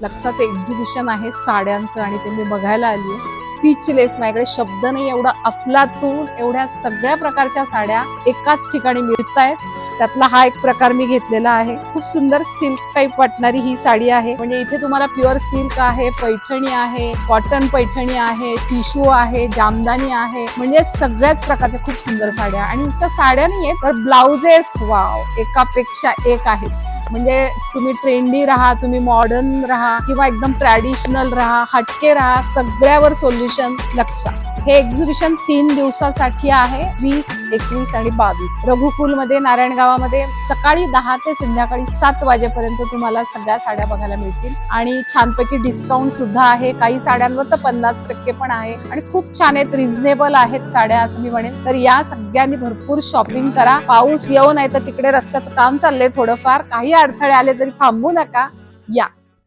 लक्साचं exhibition आहे साड्यांचं आणि ते मी बघायला आली आहे. स्पीचलेस, माझ्याकडे शब्द नाही, एवढा अफलातून एवढ्या सगळ्या प्रकारच्या साड्या एकाच ठिकाणी मिळत आहेत. त्यातला हा एक प्रकार मी घेतलेला आहे. खूप सुंदर सिल्क टाईप वाटणारी ही साडी आहे. म्हणजे इथे तुम्हाला प्युअर सिल्क आहे, पैठणी आहे, कॉटन पैठणी आहे, टिश्यू आहे, जामदानी आहे, म्हणजे सगळ्याच प्रकारच्या खूप सुंदर साड्या. आणि नुसत्या साड्या नाहीये तर ब्लाउजेस वाव एकापेक्षा एक आहेत. म्हणजे तुम्ही ट्रेंडी राहा, तुम्ही मॉडर्न राहा किंवा एकदम ट्रॅडिशनल राहा, हटके राहा, सगळ्यावर सोल्युशन लक्सा. हे एक्झिबिशन 3 दिवसासाठी आहे, 20, 21 आणि 22. रघुकुलमध्ये, नारायणगावामध्ये सकाळी 10 ते संध्याकाळी 7 वाजेपर्यंत तुम्हाला सगळ्या साड्या बघायला मिळतील. आणि छानपैकी डिस्काउंट सुद्धा आहे. काही साड्यांवर तर 50% पण आहे. आणि खूप छान आहेत, रिझनेबल आहेत साड्या असं मी म्हणेन. तर या सगळ्यांनी भरपूर शॉपिंग करा. पाऊस येऊ नाही तर तिकडे रस्त्याचं काम चाललंय थोडंफार, काही अडथळे आले तरी थांबू नका, या.